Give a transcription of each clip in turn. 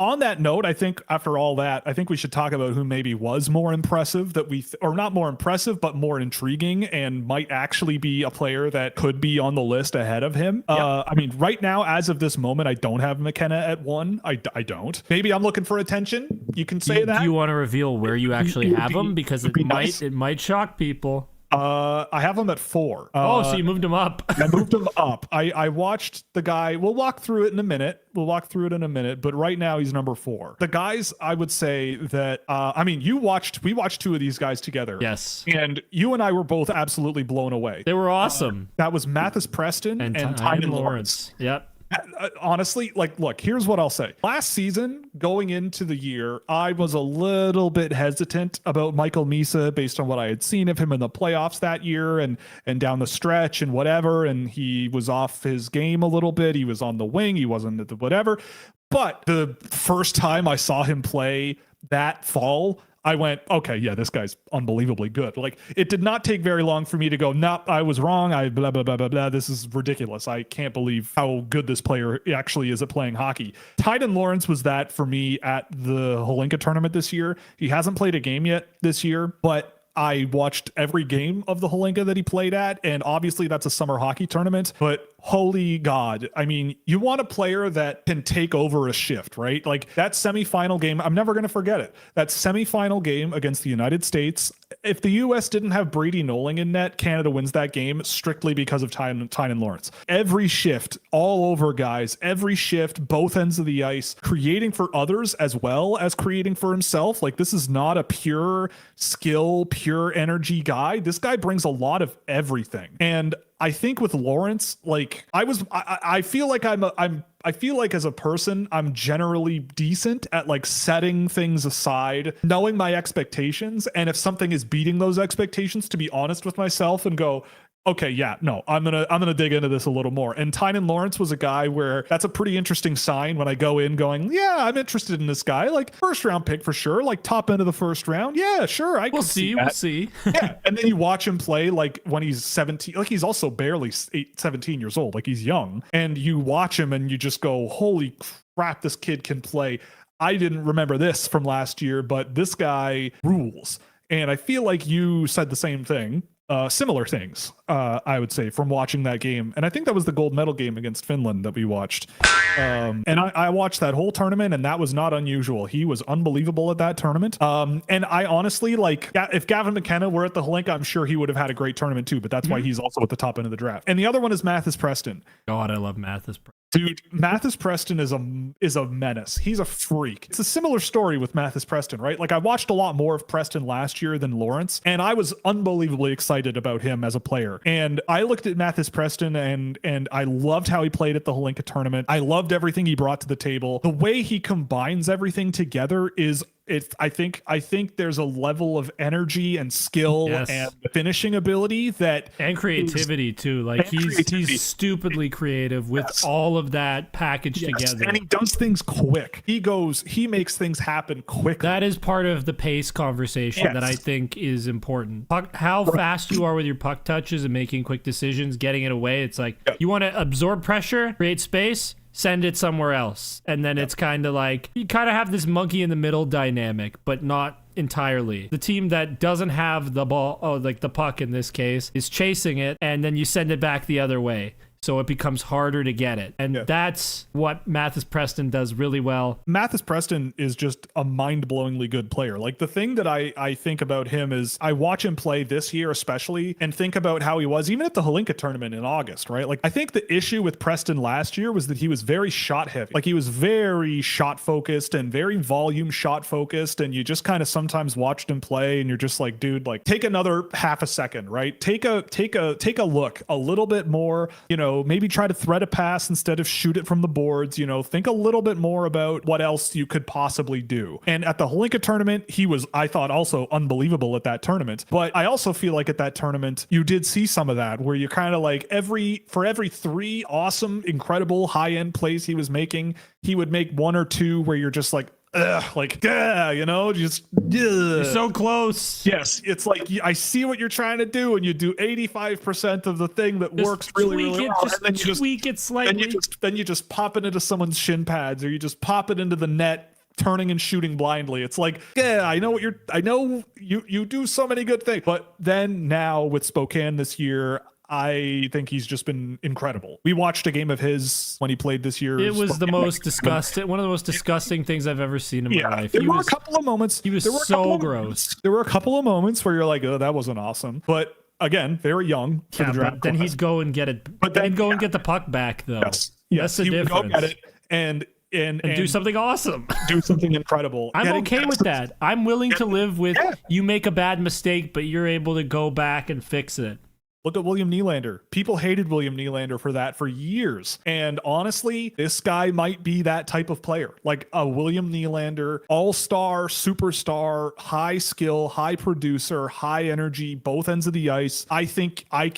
On that note, I think after all that, I think we should talk about who maybe was more impressive or not more impressive, but more intriguing and might actually be a player that could be on the list ahead of him. Yep. I mean, right now, as of this moment, I don't have McKenna at 1. I don't. Maybe I'm looking for attention. You can say that. Do you want to reveal where you actually have him? Because it might shock people. I have him at 4. So you moved him up. I moved him up. I watched the guy. We'll walk through it in a minute. But right now he's number 4. The guys, I would say that, I mean, we watched 2 of these guys together. Yes. And you and I were both absolutely blown away. They were awesome. That was Matthysse Preston and Tynan Lawrence. Yep. Honestly, like, look, here's what I'll say. Last season, going into the year, I was a little bit hesitant about Michael Misa based on what I had seen of him in the playoffs that year and down the stretch and whatever. And he was off his game a little bit. He was on the wing. He wasn't at the whatever. But the first time I saw him play that fall, I went, okay, yeah, this guy's unbelievably good. Like, it did not take very long for me to go, nope, I was wrong. I blah, blah, blah, blah, blah. This is ridiculous. I can't believe how good this player actually is at playing hockey. Tynan Lawrence was that for me at the Holinka tournament this year. He hasn't played a game yet this year, but I watched every game of the Holinka that he played at, and obviously that's a summer hockey tournament, but holy God. I mean, you want a player that can take over a shift, right? Like that semifinal game, I'm never going to forget it. That semifinal game against the United States, if the U.S. didn't have Brady Noling in net, Canada wins that game strictly because of Tynan Lawrence. Every shift, all over guys, every shift, both ends of the ice, creating for others as well as creating for himself. Like, this is not a pure skill, pure energy guy. This guy brings a lot of everything. And I think with Lawrence, like I feel like I feel like as a person, I'm generally decent at like setting things aside, knowing my expectations. And if something is beating those expectations, to be honest with myself and go, okay, yeah, no, I'm gonna dig into this a little more. And Tynan Lawrence was a guy where that's a pretty interesting sign when I go in going, yeah, I'm interested in this guy. Like, first round pick for sure, like top end of the first round. Yeah, sure. We'll see. Yeah. And then you watch him play like when he's 17, like he's also barely 17 years old. Like, he's young, and you watch him and you just go, holy crap, this kid can play. I didn't remember this from last year, but this guy rules. And I feel like you said the same thing. Similar things, I would say, from watching that game. And I think that was the gold medal game against Finland that we watched. And I watched that whole tournament, and that was not unusual. He was unbelievable at that tournament. And I honestly, like, if Gavin McKenna were at the Holinka, I'm sure he would have had a great tournament too, but that's why he's also at the top end of the draft. And the other one is Matthysse Preston. God, I love Mathis. Dude, Matthysse Preston is a menace. He's a freak. It's a similar story with Matthysse Preston, right? Like, I watched a lot more of Preston last year than Lawrence, and I was unbelievably excited about him as a player. And I looked at Matthysse Preston and I loved how he played at the Holinka tournament. I loved everything he brought to the table. The way he combines everything together is I think there's a level of energy and skill and finishing ability and creativity too. Like, he's stupidly creative with all of that packaged together. And he does things quick. He makes things happen quick. That is part of the pace conversation that I think is important. How fast you are with your puck touches and making quick decisions, getting it away. It's like, you want to absorb pressure, create space, send it somewhere else. And then it's kind of like, you kind of have this monkey in the middle dynamic, but not entirely. The team that doesn't have the ball, like the puck in this case, is chasing it, and then you send it back the other way. So it becomes harder to get it. And that's what Matthysse Preston does really well. Matthysse Preston is just a mind-blowingly good player. Like, the thing that I think about him is I watch him play this year especially and think about how he was even at the Holinka tournament in August, right? Like, I think the issue with Preston last year was that he was very shot heavy. Like, he was very shot focused and very volume shot focused. And you just kind of sometimes watched him play and you're just like, dude, like, take another half a second, right? Take a look a little bit more, maybe try to thread a pass instead of shoot it from the boards, think a little bit more about what else you could possibly do. And at the Holinka tournament, he was, I thought, also unbelievable at that tournament. But I also feel like at that tournament, you did see some of that where you kind of like for every 3 awesome, incredible high-end plays he was making, he would make 1 or 2 where you're just like, like, you know, just You're so close. yes, it's like I see what you're trying to do, and you do 85% of the thing that Just works really, really well, just and then you tweak it slightly. then you just pop it into someone's shin pads, or you just pop it into the net, turning and shooting blindly. It's like, I know you do so many good things, but then now with Spokane this year, I think he's just been incredible. We watched a game of his when he played this year. It was one of the most disgusting things I've ever seen in my life. There were a couple of moments. He was so gross. There were a couple of moments where you're like, oh, that wasn't awesome. But again, very young for the draft. But then he'd go and get it. But then he'd go and get the puck back, though. Yes, that's the difference. Would go get it and do something awesome. Do something incredible. I'm okay with that. I'm willing to live with you make a bad mistake, but you're able to go back and fix it. Look at William Nylander. People hated William Nylander for that for years. And honestly, this guy might be that type of player. Like a William Nylander, all-star, superstar, high skill, high producer, high energy, both ends of the ice. I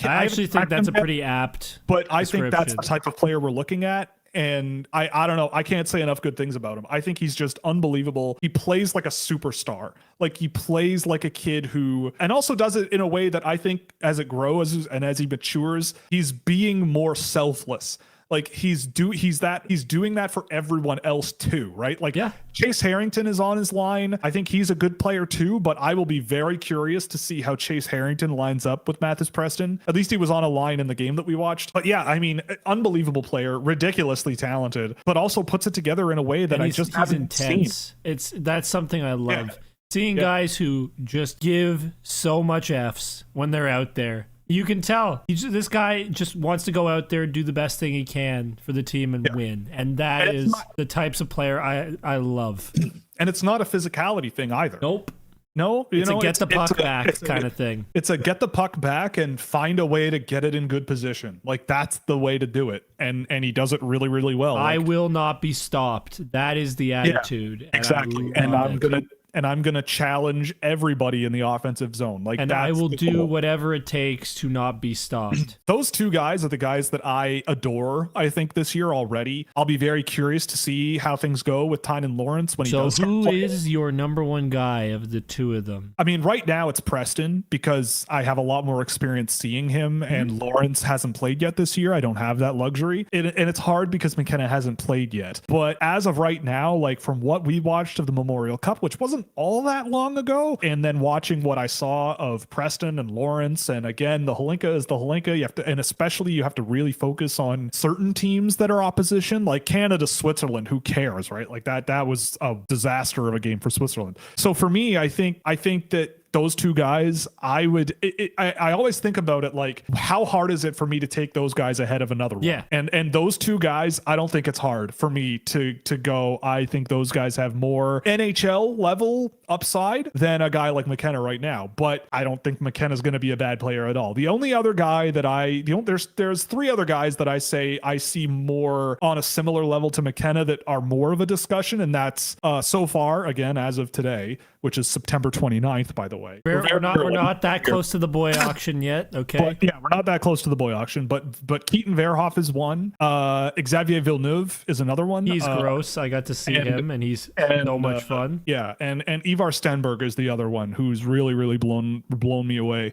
actually think that's a pretty apt But I think that's the type of player we're looking at. And I don't know. I can't say enough good things about him. I think he's just unbelievable. He plays like a superstar. Like he plays like a kid who, and also does it in a way that I think as it grows and as he matures, he's being more selfless. Like he's doing that for everyone else too, right? Like Chase Harrington is on his line. I think he's a good player too, but I will be very curious to see how Chase Harrington lines up with Matthysse Preston. At least he was on a line in the game that we watched. But yeah, I mean, unbelievable player, ridiculously talented, but also puts it together in a way that I just haven't seen. That's something I love. Yeah. Seeing guys who just give so much Fs when they're out there. You can tell this guy just wants to go out there and do the best thing he can for the team and win. And that is the types of player I love. And it's not a physicality thing either. Nope. No, it's a get the puck back kind of thing. It's a get the puck back and find a way to get it in good position. Like that's the way to do it. And he does it really, really well. I will not be stopped. That is the attitude. Yeah, exactly. And I'm gonna challenge everybody in the offensive zone. And I will do whatever it takes to not be stopped. Those two guys are the guys that I adore, I think, this year already. I'll be very curious to see how things go with Tynan Lawrence when he does. So who is your number one guy of the two of them? I mean, right now it's Preston because I have a lot more experience seeing him, and Lawrence hasn't played yet this year. I don't have that luxury. And it's hard because McKenna hasn't played yet. But as of right now, like from what we watched of the Memorial Cup, which wasn't all that long ago, and then watching what I saw of Preston and Lawrence, and again, the Holinka is the Holinka. You have to, and especially you have to really focus on certain teams that are opposition, like Canada, Switzerland. Who cares, right? Like that was a disaster of a game for Switzerland. So for me, I think that those two guys, I always think about it like, how hard is it for me to take those guys ahead of another one? Yeah. And those two guys, I don't think it's hard for me to go. I think those guys have more NHL level upside than a guy like McKenna right now. But I don't think McKenna's going to be a bad player at all. The only other guy that there's three other guys that I say I see more on a similar level to McKenna that are more of a discussion. And that's so far, again, as of today, which is September 29th, by the way. We're not that close to the boy auction yet. Okay. But, yeah, we're not that close to the boy auction, but Keaton Verhoff is one. Xavier Villeneuve is another one. He's gross. I got to see him, and he's so much fun. Yeah, and Ivar Stenberg is the other one who's really, really blown me away.